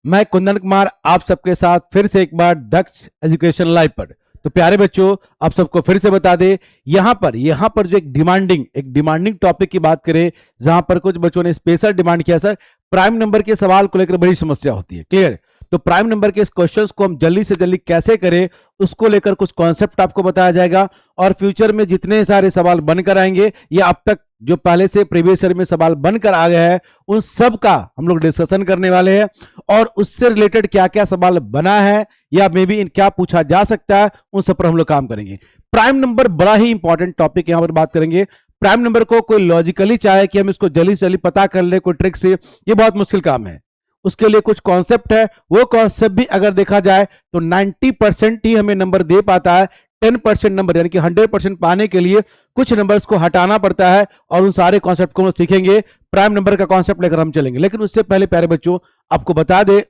मैं कुंदन कुमार आप सबके साथ फिर से एक बार दक्ष एजुकेशन लाइव पर। तो प्यारे बच्चों, आप सबको फिर से बता दे, यहाँ पर जो एक डिमांडिंग टॉपिक की बात करें, जहां पर कुछ बच्चों ने स्पेशल डिमांड किया, सर प्राइम नंबर के सवाल को लेकर बड़ी समस्या होती है। क्लियर? तो प्राइम नंबर के इस क्वेश्चंस को हम जल्दी से जल्दी कैसे करें, उसको लेकर कुछ कॉन्सेप्ट आपको बताया जाएगा। और फ्यूचर में जितने सारे सवाल बनकर आएंगे या अब तक जो पहले से प्रीवियस ईयर में सवाल बनकर आ गया है, उन सब का हम लोग डिस्कशन करने वाले हैं। और उससे रिलेटेड क्या क्या सवाल बना है या मे बी क्या पूछा जा सकता है, उन सब पर हम लोग काम करेंगे। प्राइम नंबर बड़ा ही इंपॉर्टेंट टॉपिक यहां पर बात करेंगे। प्राइम नंबर को कोई लॉजिकली चाहे कि हम इसको जल्दी से जल्दी पता कर ले कोई ट्रिक से, ये बहुत मुश्किल काम है। उसके लिए कुछ कॉन्सेप्ट है, वो कॉन्सेप्ट भी अगर देखा जाए तो 90% ही हमें नंबर दे पाता है। 10% नंबर यानी कि 100% पाने के लिए कुछ नंबर्स को हटाना पड़ता है, और उन सारे कॉन्सेप्ट को हम सीखेंगे। प्राइम नंबर का कॉन्सेप्ट लेकर हम चलेंगे, लेकिन उससे पहले प्यारे बच्चों आपको बता दे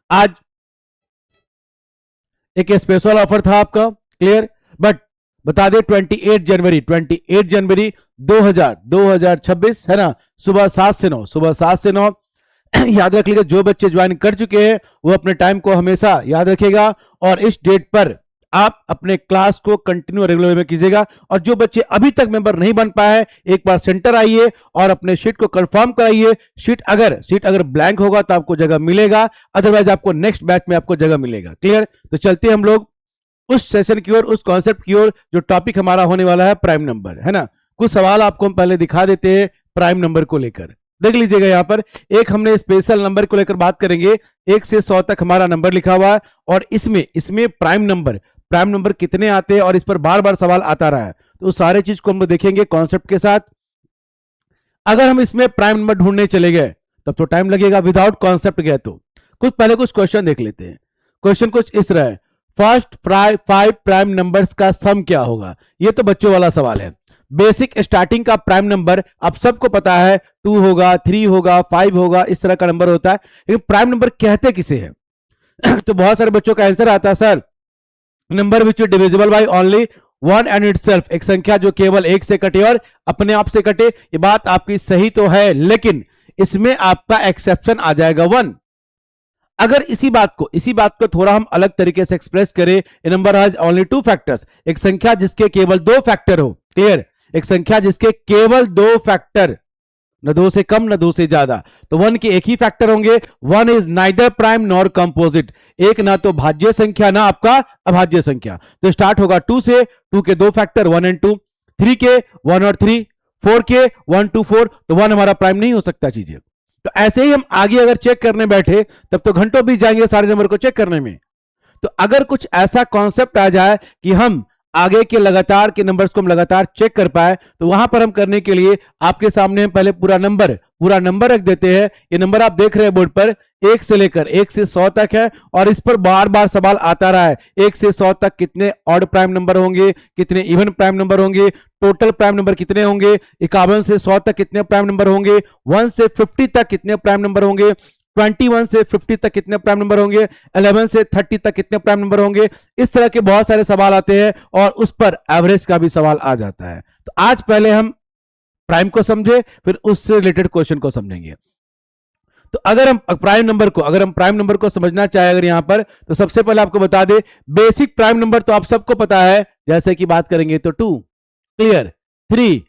आज एक स्पेशल ऑफर था आपका। क्लियर? बट बता दे 28 जनवरी 2026 है ना, सुबह 7 से 9 याद रख लीजिए। जो बच्चे ज्वाइन कर चुके हैं वो अपने टाइम को हमेशा याद रखेगा, और इस डेट पर आप अपने क्लास को कंटिन्यू रेगुलर में कीजिएगा। और जो बच्चे अभी तक मेंबर नहीं बन पाए, एक बार सेंटर आइए और अपने शीट को कंफर्म कराइए। सीट अगर ब्लैंक होगा तो आपको जगह मिलेगा, अदरवाइज आपको नेक्स्ट बैच में आपको जगह मिलेगा। क्लियर? तो चलते हम लोग उस सेशन की ओर, उस कॉन्सेप्ट की ओर जो टॉपिक हमारा होने वाला है प्राइम नंबर, है ना। कुछ सवाल आपको हम पहले दिखा देते हैं प्राइम नंबर को लेकर। देख लीजिएगा, यहां पर एक हमने स्पेशल नंबर को लेकर बात करेंगे। 1 से 100 तक हमारा नंबर लिखा हुआ है, और इसमें प्राइम नंबर कितने आते हैं, और इस पर बार बार सवाल आता रहा है। तो सारे चीज को हम लोग देखेंगे कॉन्सेप्ट के साथ। अगर हम इसमें प्राइम नंबर ढूंढने चले गए तब तो टाइम लगेगा, विदाउट कॉन्सेप्ट गए तो। कुछ क्वेश्चन देख लेते हैं। क्वेश्चन कुछ इस तरह है, फर्स्ट 5 प्राइम नंबर्स का सम क्या होगा। ये तो बच्चों वाला सवाल है। बेसिक स्टार्टिंग का प्राइम नंबर आप सबको पता है, 2 होगा, 3 होगा, 5 होगा, इस तरह का नंबर होता है। लेकिन प्राइम नंबर कहते किसे हैं तो बहुत सारे बच्चों का आंसर आता है, sir number which is divisible by only 1 and itself, एक संख्या जो केवल 1 से कटे और अपने आप से कटे। ये बात आपकी सही तो है, लेकिन इसमें आपका एक्सेप्शन आ जाएगा 1। अगर इसी बात को थोड़ा हम अलग तरीके से एक्सप्रेस करें, ए नंबर हैज ओनली 2 फैक्टर्स, एक संख्या जिसके केवल 2 फैक्टर हो। क्लियर? एक संख्या जिसके केवल 2 फैक्टर, न 2 से कम न 2 से ज्यादा, तो 1 के एक ही फैक्टर होंगे। 1 is neither prime nor composite, एक ना तो भाज्य संख्या ना आपका अभाज्य संख्या। तो स्टार्ट होगा 2 से, 2 के 2 फैक्टर 1 और 2, 3 के 1 और 3, 4 के 1 2 4, तो 1 हमारा प्राइम नहीं हो सकता चीजें। तो ऐसे ही हम आगे अगर चेक करने बैठे तब तो घंटों बीत जाएंगे सारे नंबर को चेक करने में। तो अगर कुछ ऐसा कॉन्सेप्ट आ जाए कि हम आगे के लगातार के नंबर्स को हम लगातार चेक कर पाए, तो वहां पर हम करने के लिए आपके सामने हम पहले पूरा नंबर रख देते हैं। ये नंबर आप देख रहे हैं बोर्ड पर, 1 से लेकर 1 से 100 तक है, और इस पर बार बार सवाल आता रहा है। 1 से 100 तक कितने ऑड प्राइम नंबर होंगे, कितने इवन प्राइम नंबर होंगे, टोटल प्राइम नंबर कितने होंगे, 51 से 100 तक कितने प्राइम नंबर होंगे, 1 से 50 तक कितने प्राइम नंबर होंगे, 21 से 50 तक कितने प्राइम नंबर होंगे, 11 से 30 तक कितने प्राइम नंबर होंगे। इस तरह के बहुत सारे सवाल आते हैं, और उस पर एवरेज का भी सवाल आ जाता है। तो आज पहले हम प्राइम को समझे, फिर उससे रिलेटेड क्वेश्चन को समझेंगे। तो अगर हम प्राइम नंबर को समझना चाहे अगर यहां पर, तो सबसे पहले आपको बता दे बेसिक प्राइम नंबर तो आप सबको पता है। जैसे कि बात करेंगे तो 2, क्लियर, 3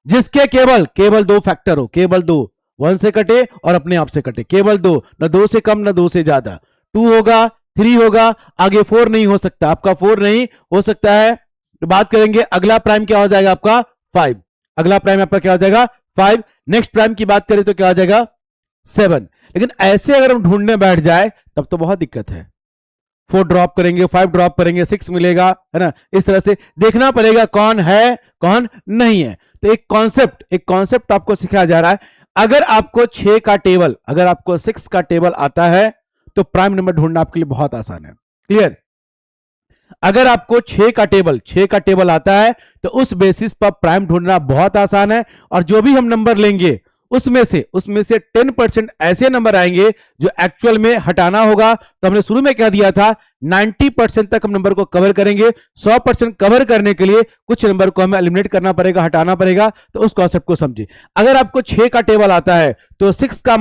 जिसके केवल 2 फैक्टर हो, केवल 2, 1 से कटे और अपने आप से कटे, केवल 2, न 2 से कम न 2 से ज्यादा। 2 होगा, 3 होगा, आगे 4 नहीं हो सकता, आपका 4 नहीं हो सकता है। तो बात करेंगे अगला प्राइम क्या हो जाएगा आपका 5, अगला प्राइम आपका क्या हो जाएगा 5। नेक्स्ट प्राइम की बात करें तो क्या हो जाएगा 7। लेकिन ऐसे अगर हम ढूंढने बैठ जाए तब तो बहुत दिक्कत है। 4 ड्रॉप करेंगे, 5 ड्रॉप करेंगे, 6 मिलेगा, है ना। इस तरह से देखना पड़ेगा कौन है कौन नहीं है। तो एक कॉन्सेप्ट आपको सिखाया जा रहा है। अगर आपको 6 का टेबल, अगर आपको 6 का टेबल आता है तो प्राइम नंबर ढूंढना आपके लिए बहुत आसान है। क्लियर? अगर आपको 6 का टेबल आता है तो उस बेसिस पर प्राइम ढूंढना बहुत आसान है। और जो भी हम नंबर लेंगे उसमें से 10% ऐसे नंबर आएंगे जो एक्चुअल में हटाना होगा। तो हमने शुरू में क्या दिया था, 90% तक हम नंबर को कवर करेंगे। 100% कवर करने के लिए कुछ नंबर को हमें एलिमिनेट करना पड़ेगा, हटाना पड़ेगा। तो उस कॉन्सेप्ट को समझिए। अगर आपको 6 का टेबल आता है तो 6 का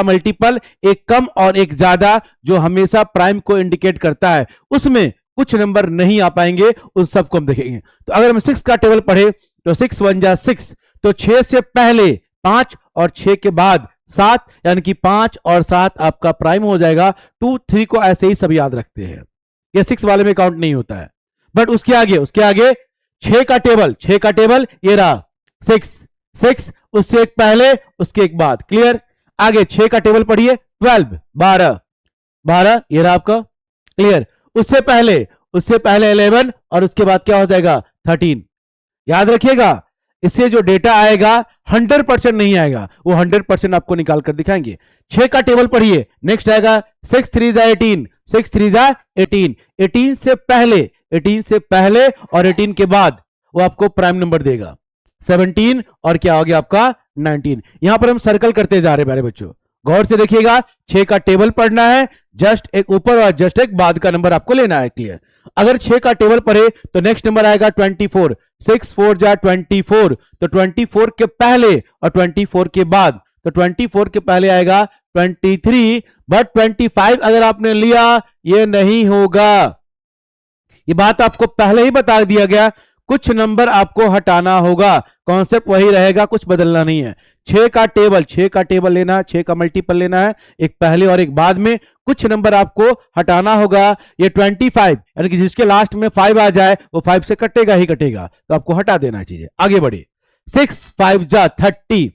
मल्टीपल एक कम और एक ज्यादा जो हमेशा प्राइम को इंडिकेट करता है, उसमें कुछ नंबर नहीं आ पाएंगे, उस सबको हम देखेंगे। तो अगर हम 6 का टेबल पढ़े तो 6 1 जा 6, तो 6 से पहले 5 और 6 के बाद 7, यानी कि 5 और 7 आपका प्राइम हो जाएगा। 2 3 को ऐसे ही सब याद रखते हैं, ये 6 वाले में काउंट नहीं होता है। बट उसके आगे 6 का टेबल ये रहा 6, उससे एक पहले उसके एक बाद। क्लियर? आगे 6 का टेबल पढ़िए 12 12 ये रहा आपका। क्लियर? उससे पहले 11 और उसके बाद क्या हो जाएगा 13। याद रखिएगा, इससे जो डेटा आएगा 100% नहीं आएगा, वो 100% आपको निकाल कर दिखाएंगे। 6 का टेबल पढ़िए, नेक्स्ट आएगा 6 3 जा 18, 6 3 जा 18, 18 से पहले और 18 के बाद वो आपको प्राइम नंबर देगा 17 और क्या हो गया आपका 19। यहां पर हम सर्कल करते जा रहे हैं प्यारे बच्चों, गौर से देखिएगा। 6 का टेबल पढ़ना है, जस्ट एक ऊपर और जस्ट एक बाद का नंबर आपको लेना है। क्लियर? अगर 6 का टेबल पढ़े तो नेक्स्ट नंबर आएगा 24, 6 4 जा 24, तो 24 के पहले और 24 के बाद, तो 24 के पहले आएगा 23, बट 25 अगर आपने लिया ये नहीं होगा। ये बात आपको पहले ही बता दिया गया, कुछ नंबर आपको हटाना होगा, कॉन्सेप्ट वही रहेगा, कुछ बदलना नहीं है। 6 का टेबल लेना है, 6 का मल्टीपल लेना है, एक पहले और एक बाद में, कुछ नंबर आपको हटाना होगा। ये 25 यानी कि जिसके लास्ट में 5 आ जाए वो 5 से कटेगा ही कटेगा, तो आपको हटा देना चाहिए। आगे बढ़े, 6 5 जा 30,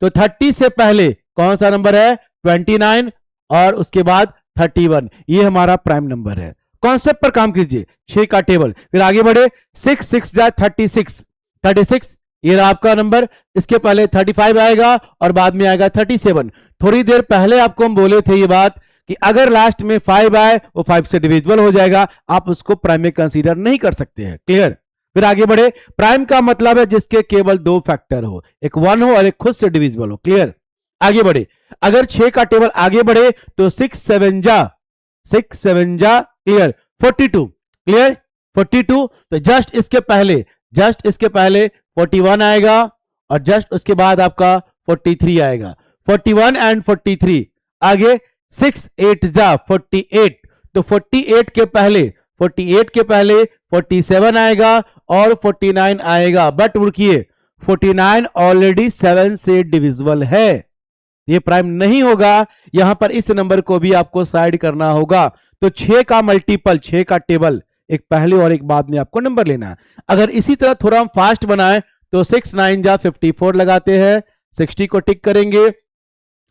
तो 30 से पहले कौन सा नंबर है 29 और उसके बाद 31, ये हमारा प्राइम नंबर है। कॉन्सेप्ट पर काम कीजिए। 6 का टेबल, फिर आगे बढ़े 6 6 जा 36, ये रहा आपका नंबर। इसके पहले 35 आएगा और बाद में आएगा 37। थोड़ी देर पहले आपको हम बोले थे ये बात कि अगर लास्ट में 5 आए वो 5 से डिविजिबल हो जाएगा, आप उसको प्राइम में कंसीडर नहीं कर सकते हैं। क्लियर? फिर आगे बढ़े, प्राइम का मतलब है जिसके केवल 2 फैक्टर हो, एक 1 हो और एक खुद से डिविजिबल हो। क्लियर? आगे बढ़े, अगर 6 का टेबल आगे बढ़े तो 6 7 जा क्लियर 42। क्लियर? 42, तो जस्ट इसके पहले 41 आएगा और जस्ट उसके बाद आपका 43 आएगा। 41 एंड 43, आगे 6 8 जा 48, तो 48 के पहले 47 आएगा और 49 आएगा। बट रुकिए, 49 ऑलरेडी 7 से डिविजिबल है, ये प्राइम नहीं होगा। यहां पर इस नंबर को भी आपको साइड करना होगा। तो 6 का मल्टीपल, 6 का टेबल, एक पहले और एक बाद में आपको नंबर लेना है। अगर इसी तरह थोड़ा हम फास्ट बनाएं तो 6 9 जा 54 लगाते हैं, 60 को टिक करेंगे,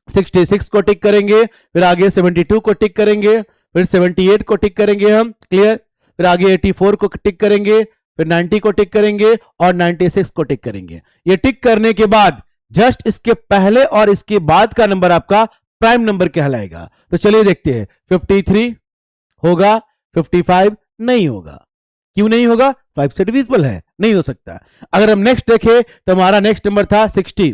66 को टिक करेंगे, फिर आगे 72 को टिक करेंगे, फिर 78 को टिक करेंगे हम। क्लियर? फिर आगे 84 को टिक करेंगे, फिर 90 को टिक करेंगे और 96 को टिक करेंगे। ये टिक करने के बाद जस्ट इसके पहले और इसके बाद का नंबर आपका प्राइम नंबर कहलाएगा। तो चलिए देखते हैं, 53 होगा, 55 नहीं होगा। क्यों नहीं होगा? 5 से डिविजिबल है, नहीं हो सकता। अगर हम नेक्स्ट देखें तो हमारा नेक्स्ट नंबर था 60,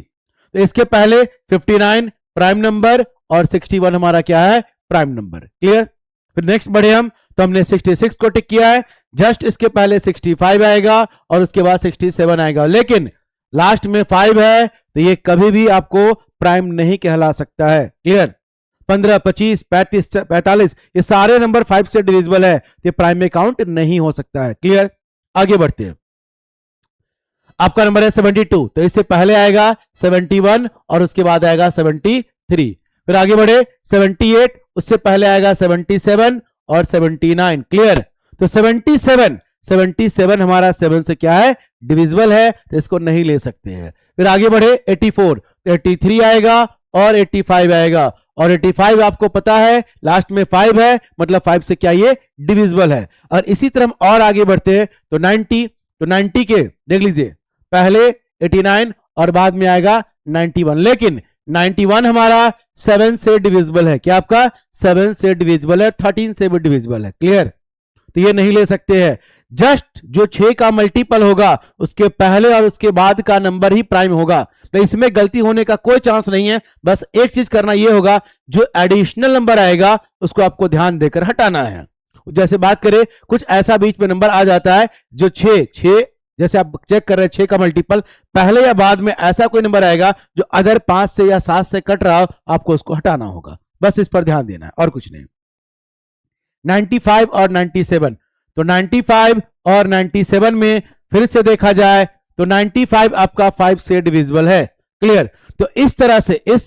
तो इसके पहले 59 प्राइम नंबर और 61 हमारा क्या है प्राइम नंबर। क्लियर? फिर नेक्स्ट बढ़े हम, तो हमने 66 को टिक किया है, जस्ट इसके पहले 65 आएगा और उसके बाद 67 आएगा, लेकिन लास्ट में 5 है तो ये कभी भी आपको प्राइम नहीं कहला सकता है। क्लियर? 15 25 35 45 ये सारे नंबर 5 से डिविजिबल है, ये प्राइम में काउंट नहीं हो सकता है। क्लियर? आगे बढ़ते हैं, आपका नंबर है 72, तो इससे पहले आएगा 71 और उसके बाद आएगा 73। फिर आगे बढ़े 78, उससे पहले आएगा 77 और 79। क्लियर? तो 77 हमारा 7 से क्या है डिविजिबल है, तो इसको नहीं ले सकते हैं। फिर आगे बढ़े 84, तो 83 आएगा और 85 आएगा, और 85 आपको पता है लास्ट में 5 है, मतलब 5 से क्या ये डिविजिबल है। और इसी तरह हम और आगे बढ़ते हैं तो 90 के देख लीजिए, पहले 89 और बाद में आएगा 91, लेकिन 91 हमारा 7 से डिविजिबल है। क्या आपका 7 से डिविजिबल है, 13 से भी डिविजिबल है। क्लियर? तो ये नहीं ले सकते हैं। जस्ट जो 6 का मल्टीपल होगा उसके पहले और उसके बाद का नंबर ही प्राइम होगा, तो इसमें गलती होने का कोई चांस नहीं है। बस एक चीज करना ये होगा, जो एडिशनल नंबर आएगा उसको आपको ध्यान देकर हटाना है। जैसे बात करें, कुछ ऐसा बीच में नंबर आ जाता है जो 6 जैसे आप चेक कर रहे हैं 6 का मल्टीपल पहले या बाद में ऐसा कोई नंबर आएगा जो अदर 5 से या 7 से कट रहा हो, आपको उसको हटाना होगा। बस इस पर ध्यान देना है और कुछ नहीं। 95 और 97, तो 95 और 97 में फिर से देखा जाए तो 95 आपका 5 से डिविजिबल है। क्लियर? तो इस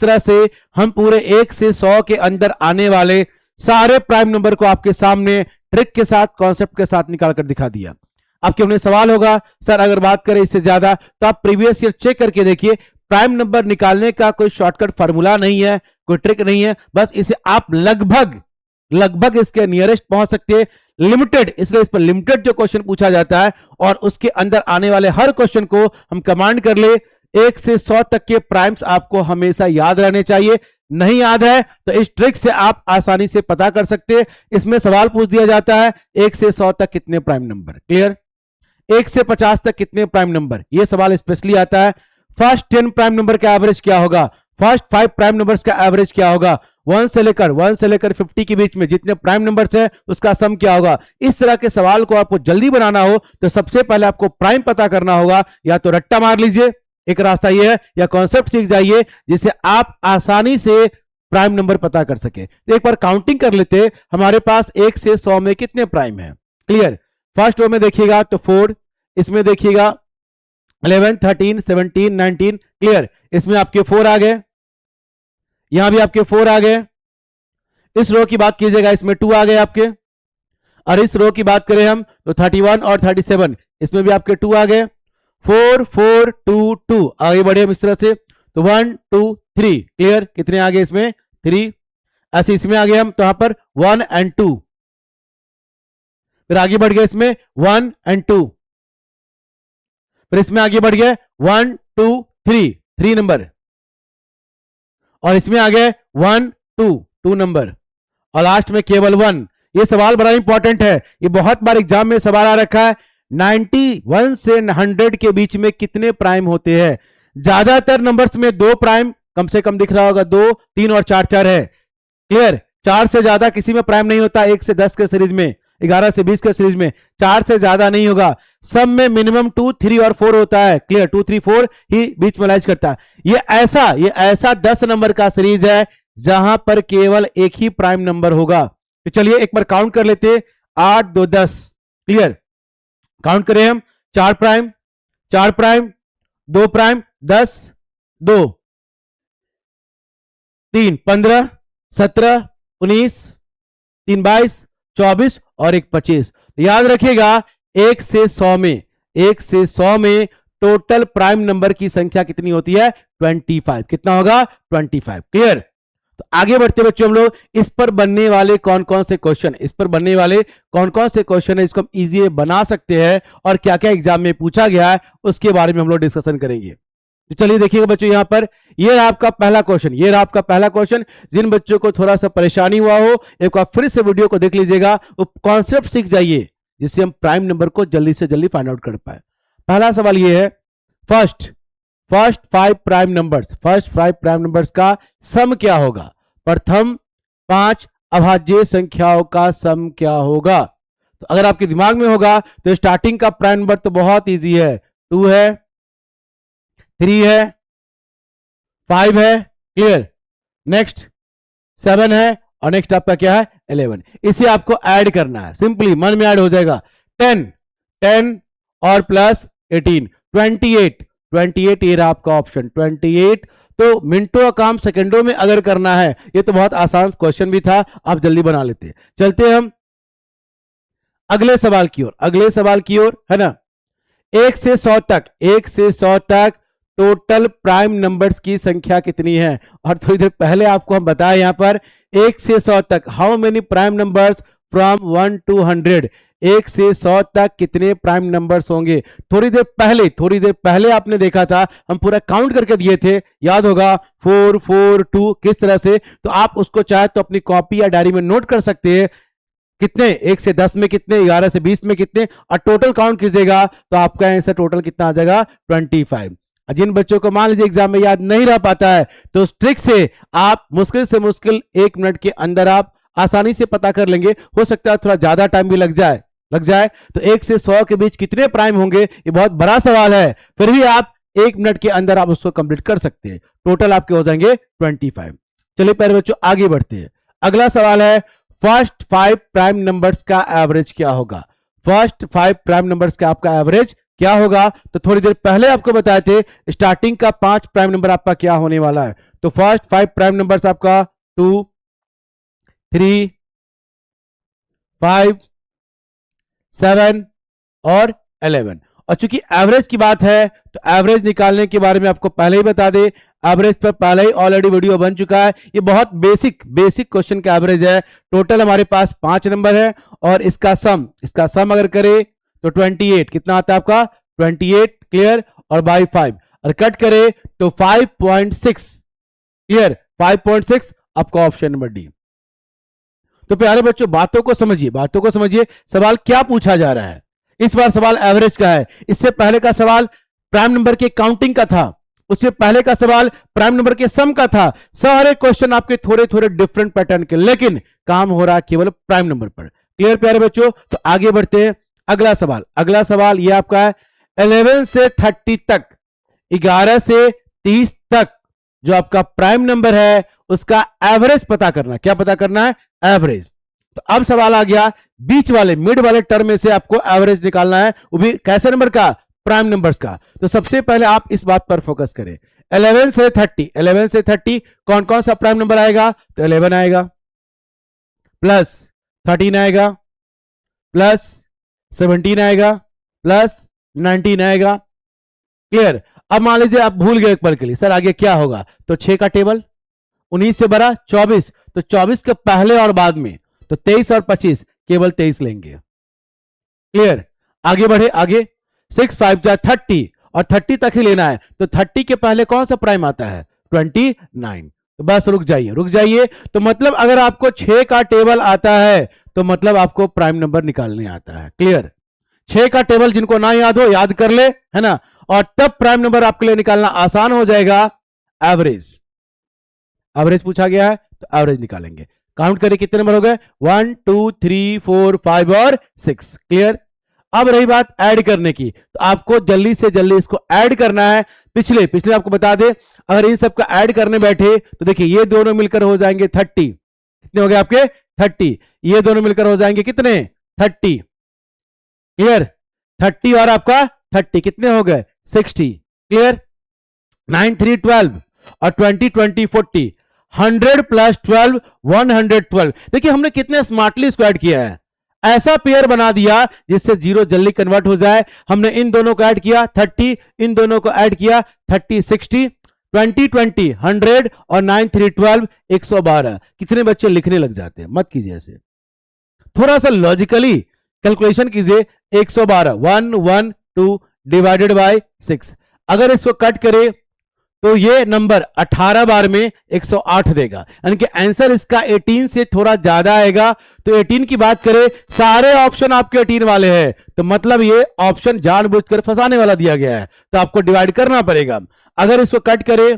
तरह से हम पूरे 1 से 100 के अंदर आने वाले सारे प्राइम नंबर को आपके सामने ट्रिक के साथ, कॉन्सेप्ट के साथ निकाल कर दिखा दिया। आपके अपने सवाल होगा, सर अगर बात करें इससे ज्यादा, तो आप प्रीवियस ईयर चेक करके देखिए। प्राइम नंबर निकालने का कोई शॉर्टकट फार्मूला नहीं है, कोई ट्रिक नहीं है, बस इसे आप लगभग इसके नियरेस्ट पहुंच सकते हैं। लिमिटेड, इसलिए इस पर लिमिटेड जो क्वेश्चन पूछा जाता है और उसके अंदर आने वाले हर क्वेश्चन को हम कमांड कर ले। 1 से 100 तक के प्राइम्स आपको हमेशा याद रहने चाहिए। नहीं याद है तो इस ट्रिक से आप आसानी से पता कर सकते हैं। इसमें सवाल पूछ दिया जाता है 1 से 100 तक कितने प्राइम नंबर। क्लियर? 1 से 50 तक कितने प्राइम नंबर, यह सवाल स्पेशली आता है। फर्स्ट 10 प्राइम नंबर का एवरेज क्या होगा, फर्स्ट 5 प्राइम नंबर्स का एवरेज क्या होगा, 1 से लेकर 50 के बीच में जितने प्राइम नंबर्स है उसका सम क्या होगा। इस तरह के सवाल को आपको जल्दी बनाना हो तो सबसे पहले आपको प्राइम पता करना होगा। या तो रट्टा मार लीजिए, एक रास्ता यह है, या कॉन्सेप्ट सीख जाइए जिससे आप आसानी से प्राइम नंबर पता कर सके। तो एक बार काउंटिंग कर लेते, हमारे पास 1 से 100 में कितने प्राइम है। क्लियर? फर्स्ट रो में देखिएगा तो 4, इसमें देखिएगा 11, 13, 17, 19। क्लियर? इसमें आपके 4 आ गए, यहां भी आपके 4 आ गए। इस रो की बात कीजिएगा, इसमें 2 आ गए आपके। और इस रो की बात करें हम तो 31 और 37, इसमें भी आपके 2 आ गए। 4, 4, 2, 2, आगे बढ़े हम इस तरह से तो 1, 2, 3। क्लियर? कितने आ गए इसमें? 3। ऐसे इसमें आ गए हम तो यहां पर 1 और 2, फिर आगे बढ़ गए इसमें 1 और 2, फिर इसमें आगे बढ़ गए 1, 2, 3 नंबर, और इसमें आ गए 1, 2 नंबर, और लास्ट में केवल 1। ये सवाल बड़ा इंपॉर्टेंट है, ये बहुत बार एग्जाम में सवाल आ रखा है। 91 से 100 के बीच में कितने प्राइम होते हैं। ज्यादातर नंबर्स में 2 प्राइम कम से कम दिख रहा होगा, 2, 3 और 4 है। क्लियर? 4 से ज्यादा किसी में प्राइम नहीं होता। 1 से 10 के सीरीज में, 11 से 20 के सीरीज में 4 से ज्यादा नहीं होगा। सब में मिनिमम 2, 3 और 4 होता है। क्लियर? 2, 3, 4 ही बीच में लाइज करता है। ये ऐसा 10 नंबर का सीरीज है जहां पर केवल एक ही प्राइम नंबर होगा। तो चलिए एक बार काउंट कर लेते, 8, 2, 10। क्लियर? काउंट करें हम, 4 प्राइम, 4 प्राइम, 2 प्राइम, 10, 2, 3, 15, 17, 19, 3, 22, 24 और 1, 25। याद रखिएगा 1 से 100 में टोटल प्राइम नंबर की संख्या कितनी होती है? 25। कितना होगा? 25। क्लियर? तो आगे बढ़ते बच्चों हम लोग इस पर बनने वाले कौन कौन से क्वेश्चन है, इसको हम इजी बना सकते हैं और क्या क्या एग्जाम में पूछा गया है उसके बारे में हम लोग डिस्कशन करेंगे। तो चलिए देखिएगा बच्चों, यहां पर ये रहा आपका पहला क्वेश्चन। जिन बच्चों को थोड़ा सा परेशानी हुआ हो, एक बार फिर से वीडियो को देख लीजिएगा, वो कॉन्सेप्ट सीख जाइए जिससे हम प्राइम नंबर को जल्दी से जल्दी फाइंड आउट कर पाए। पहला सवाल ये है, फर्स्ट 5 प्राइम नंबर्स का सम क्या होगा। प्रथम 5 अभाज्य संख्याओं का सम क्या होगा। तो अगर आपके दिमाग में होगा तो स्टार्टिंग का प्राइम नंबर तो बहुत इजी है, 2 है, 3 है, 5 है। क्लियर? नेक्स्ट 7 है, और नेक्स्ट आपका क्या है? 11। इसे आपको ऐड करना है, सिंपली मन में ऐड हो जाएगा। 10 और प्लस 18, 28 ये रहा आपका ऑप्शन 28। तो मिनटों का काम सेकंडों में अगर करना है, ये तो बहुत आसान क्वेश्चन भी था, आप जल्दी बना लेते। चलते हम अगले सवाल की ओर, है ना। 1 से 100 तक टोटल प्राइम नंबर्स की संख्या कितनी है। और थोड़ी देर पहले आपको हम बताएं यहां पर 1 से 100 तक how many prime numbers from 1 to 100। 1 से 100 तक कितने प्राइम नंबर्स होंगे। थोड़ी देर पहले आपने देखा था, हम पूरा काउंट करके दिए थे, याद होगा 4, 4, 2 किस तरह से। तो आप उसको चाहे तो अपनी कॉपी या डायरी में नोट कर सकते हैं। कितने, 1 से 10 में कितने, 11 से 20 में कितने, और टोटल काउंट कीजिएगा तो आपका आंसर टोटल कितना आ जाएगा 25। जिन बच्चों को मान लीजिए एग्जाम में याद नहीं रह पाता है तो उस ट्रिक से आप मुश्किल से मुश्किल 1 मिनट के अंदर आप आसानी से पता कर लेंगे। हो सकता है थोड़ा ज्यादा टाइम भी लग जाए तो 1 से 100 के बीच कितने प्राइम होंगे, ये बहुत बड़ा सवाल है, फिर भी आप 1 मिनट के अंदर आप उसको कंप्लीट कर सकते हैं। टोटल आपके हो जाएंगे 25। चलिए प्यारे बच्चों आगे बढ़ते हैं। अगला सवाल है फर्स्ट 5 प्राइम नंबर्स का एवरेज क्या होगा। फर्स्ट 5 प्राइम नंबर्स का आपका एवरेज क्या होगा, तो थोड़ी देर पहले आपको बताए थे स्टार्टिंग का 5 प्राइम नंबर आपका क्या होने वाला है। तो फर्स्ट 5 प्राइम नंबर्स आपका 2, 3, 5, 7 और 11। और चूंकि एवरेज की बात है तो एवरेज निकालने के बारे में आपको पहले ही बता दे, एवरेज पर पहले ही ऑलरेडी वीडियो बन चुका है। ये बहुत बेसिक क्वेश्चन का एवरेज है। टोटल हमारे पास 5 नंबर है और इसका सम अगर करे तो 28 कितना आता है आपका 28 क्लियर, और बाई 5 और कट करे तो 5.6 क्लियर, 5.6 आपका ऑप्शन नंबर डी। तो प्यारे बच्चों बातों को समझिए सवाल क्या पूछा जा रहा है। इस बार सवाल एवरेज का है। इससे पहले का सवाल प्राइम नंबर के काउंटिंग का था, उससे पहले का सवाल प्राइम नंबर के सम का था। सारे क्वेश्चन आपके थोड़े थोड़े डिफरेंट पैटर्न के, लेकिन काम हो रहा केवल प्राइम नंबर पर। क्लियर प्यारे बच्चों, तो आगे बढ़ते हैं। अगला सवाल ये आपका है 11 से 30 तक, 11 से 30 तक जो आपका प्राइम नंबर है उसका एवरेज पता करना। क्या पता करना है, एवरेज। तो अब सवाल आ गया बीच वाले मिड वाले टर्म में से आपको एवरेज निकालना है, वो भी कैसे नंबर का, प्राइम नंबर्स का। तो सबसे पहले आप इस बात पर फोकस करें 11 से 30 कौन कौन सा प्राइम नंबर आएगा, तो 11 आएगा, प्लस 13 आएगा, प्लस 17 आएगा, प्लस 19 आएगा। क्लियर। अब मान लीजिए आप भूल गए एक पल के लिए सर आगे क्या होगा, तो 6 का टेबल, 19 से बड़ा 24, तो 24 के पहले और बाद में तो 23 और 25 केवल 23 लेंगे। क्लियर। आगे बढ़े, आगे 6 5 जा 30 और 30 तक ही लेना है, तो 30 के पहले कौन सा प्राइम आता है 29। तो बस रुक जाइए। तो मतलब अगर आपको 6 का टेबल आता है तो मतलब आपको प्राइम नंबर निकालने आता है। क्लियर। 6 का टेबल जिनको ना याद हो याद कर ले, है ना, और तब प्राइम नंबर आपके लिए निकालना आसान हो जाएगा। एवरेज पूछा गया है तो एवरेज निकालेंगे। काउंट करें कितने नंबर हो गए, 1 2 3 4 5 और 6। क्लियर। अब रही बात ऐड करने की, तो आपको जल्दी से जल्दी इसको ऐड करना है। पिछले आपको बता दे, अगर इन सब का ऐड करने बैठे तो देखिए ये दोनों मिलकर हो जाएंगे 30। कितने हो गए आपके 30, ये दोनों मिलकर हो जाएंगे कितने 30। क्लियर। 30 और आपका 30 कितने हो गए 60। क्लियर। 9 3 12 और 20 20 40, 100 प्लस 12 112। देखिए हमने कितने स्मार्टली इसको ऐड किया है, ऐसा पेयर बना दिया जिससे जीरो जल्दी कन्वर्ट हो जाए। हमने इन दोनों को ऐड किया 30, इन दोनों को ऐड किया 30 60, 20 20 100 और 9 3 12 112। कितने बच्चे लिखने लग जाते हैं, मत कीजिए ऐसे, थोड़ा सा लॉजिकली कैलकुलेशन कीजिए। 112 1 1 2 डिवाइडेड बाय 6, अगर इसको कट करें तो ये नंबर 18 बार में 108 देगा, यानी कि आंसर इसका 18 से थोड़ा ज्यादा आएगा। तो 18 की बात करें, सारे ऑप्शन आपके 18 वाले हैं, तो मतलब ये ऑप्शन जानबूझकर फंसाने वाला दिया गया है, तो आपको डिवाइड करना पड़ेगा। अगर इसको कट करें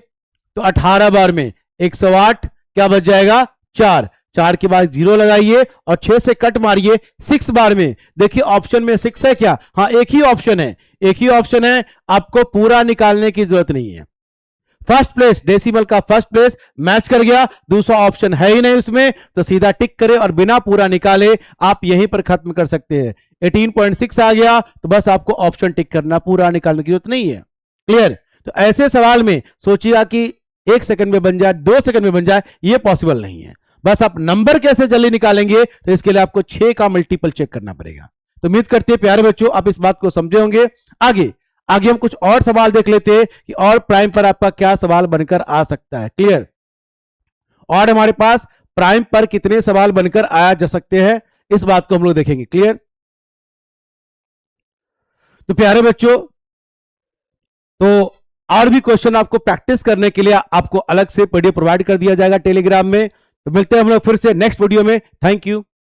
तो 18 बार में 108 क्या बच जाएगा 4, 4 के बाद 0 लगाइए और 6 से कट मारिए 6 बार में। देखिए ऑप्शन में 6 है क्या, हाँ एक ही ऑप्शन है, आपको पूरा निकालने की जरूरत नहीं है। फर्स्ट प्लेस डेसिमल का फर्स्ट प्लेस मैच कर गया, दूसरा ऑप्शन है ही नहीं उसमें, तो सीधा टिक करें और बिना पूरा निकाले आप यहीं पर खत्म कर सकते हैं। 18.6 आ गया तो बस आपको ऑप्शन टिक करना, पूरा निकालने की जरूरत नहीं है। क्लियर। तो ऐसे सवाल में सोचिएगा कि 1 सेकंड में बन जाए 2 सेकंड में बन जाए, ये पॉसिबल नहीं है। बस आप नंबर कैसे जल्दी निकालेंगे तो इसके लिए आपको 6 का मल्टीपल चेक करना पड़ेगा। तो उम्मीद करते हैं प्यारे बच्चों आप इस बात को समझे होंगे। आगे हम कुछ और सवाल देख लेते हैं कि और प्राइम पर आपका क्या सवाल बनकर आ सकता है। क्लियर। और हमारे पास प्राइम पर कितने सवाल बनकर आया जा सकते हैं, इस बात को हम लोग देखेंगे। क्लियर। तो प्यारे बच्चों, तो और भी क्वेश्चन आपको प्रैक्टिस करने के लिए आपको अलग से पीडीएफ प्रोवाइड कर दिया जाएगा टेलीग्राम में। तो मिलते हैं हम लोग फिर से नेक्स्ट वीडियो में। Thank you.